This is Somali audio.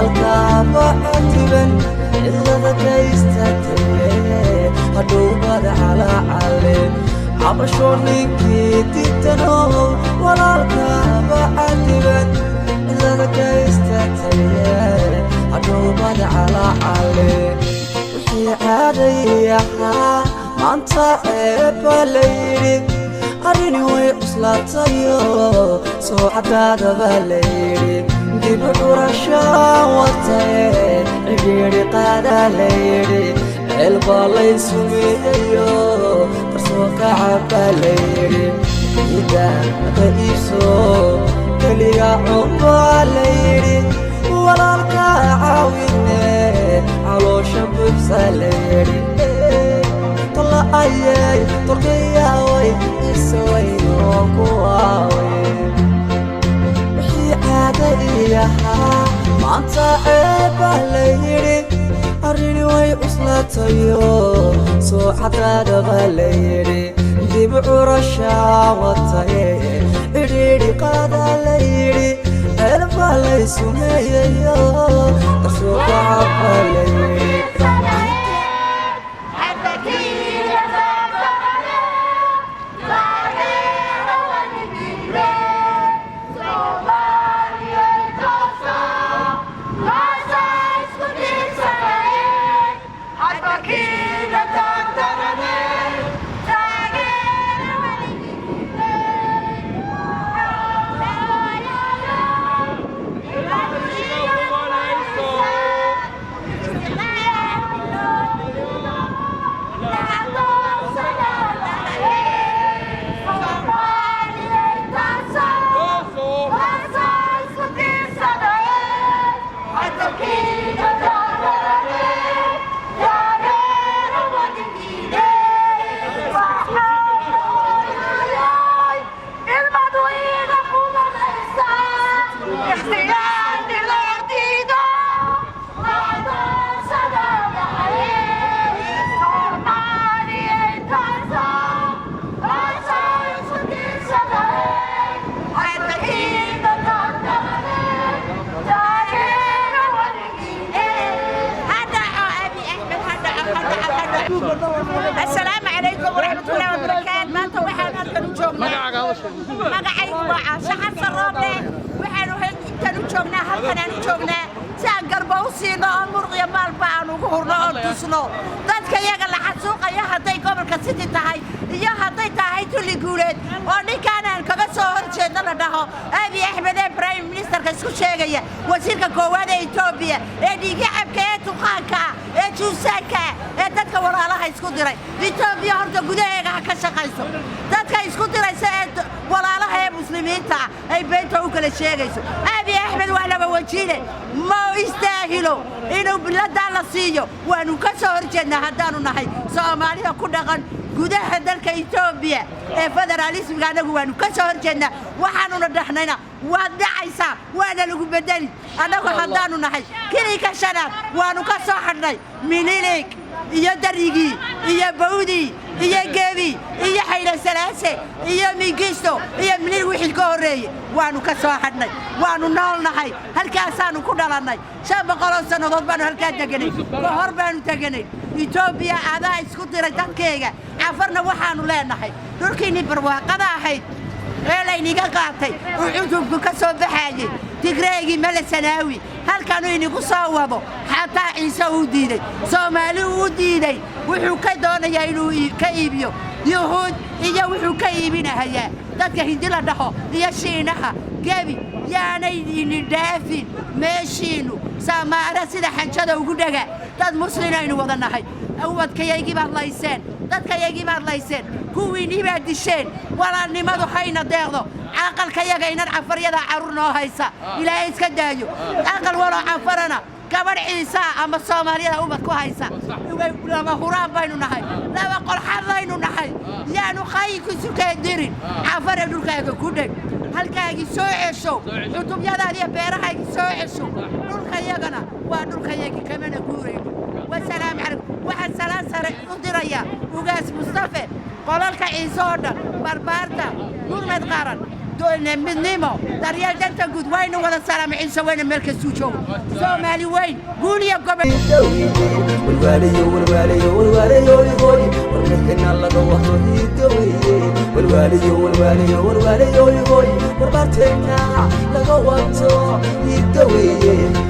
الكعبة إذا ذكيستك هدوبة على علم عبشورني تتنو ولا الكعبة إذا ذكيستك هدوبة على علم وحي عاديها ما انت بليري أريني ويقصلاتيو سو عداد بليري دبعو رشاوتي عبيري قادا ليري البالي سميديو ترسوك عبا ليري إذا تقيسو كليا عبا ليري ولا الكعاويني علو شبب ساليري طلع أيي تركيا وي إسوي وكواوي عاديها ما انت عيبه ليري أريني وي أصلاتيو سو عداد غليري دبعو رشاوتي إريري قادا ليري البالي سمييو ترسوك عبا ليري السلام عليكم ورحمة الله وبركاته. ما أنت وحنا كنجومنا. مقعي وعاء شحن سرابنا وحنا كنجومنا هالكنا نجومنا. سان قربوسينا مرغي مال بان وقهرنا أنتسنا. ذات كيا قال حسوق يا هدي قبل كسيتي تهاي يا هدي تهاي تولي قولت وأنا كان كبسور شيء نلده أبي أحمد إبراهيم مينستر كسكو شيء وزير كقوات إثيوبيا إديك أبكيت وخانكا إتشوسكا dadka walaalaha isku diray Itoobiya horta gudaheega ka shaqayso dadka isku diray saad walaalaha ee muslimiinta ay beenta u kala sheegayso Abi Ahmed waa laba wajiile ma istaahilo inuu bilada la siiyo waanu ka soo horjeednaa hadaanu nahay Soomaaliya ku dhaqan gudaha dalka Itoobiya ee federalismka anagu waanu ka soo horjeednaa waxaanu dhaxnayna waa dhacaysa waana lagu bedeli anagu hadaanu nahay kili ka shanaad waanu ka soo xidhnay minilik iyo darigi iyo bawdi iyo gebi iyo xayla salaase iyo migisto iyo minil wixii ka horeeyay waanu ka soo xidhnay waanu noolnahay halkaasaanu ku dhalanay 700 sanadood baanu halkaa deganay hor baanu deganay Itoobiya adaa isku diray dadkeega afarna waxaanu leenahay dhulkiini barwaaqada ahayd reelayniga qaatay wuxuu ka soo baxayay tigreegi mala sanaawi halkaanu inigu soo wado xataa ciise uu diiday Soomaali uu diiday wuxuu ka doonayaa inuu ka iibiyo yuhuud iyo wuxuu ka iibinayaa dadka hindila dhaho iyo shiinaha gabi yaanay ini dhaafin meeshiinu Soomaali sida xanjada ugu dhaga dad muslimiin wada nahay awwadkayagii baad layseen dadkayagii baad layseen kuwiinii baad disheen walaalnimadu hayna deeqdo aqalkayaga inaan cafaryada carurnoo haysa ilaahay iska daayo aqal wala cafarana gabar ciisa ama Soomaaliyada umad ku haysa lama huraan baynu nahay laba qolxadaynu nahay yaanu khayku sukaadirin cafar dhulkaaga ku dhig halkaagi soo cesho xutubyadaada iyo beerahaaga soo cesho dhulkayagana waa dhulkayagi kamana guurayno والسلام عليكم واحد سلام سر ودريا وقاس مصطفى قالوا لك عيسى بربارتا دون ما تقارن دون من نيمو دريال دنتا قد وين ولا سلام عيسى وين مركز سوشو سومالي وين قولي يا قبل والوالي والوالي والوالي والوالي ورمكنا الله قوته يدوي والوالي والوالي والوالي والوالي وربطنا لقوته يدوي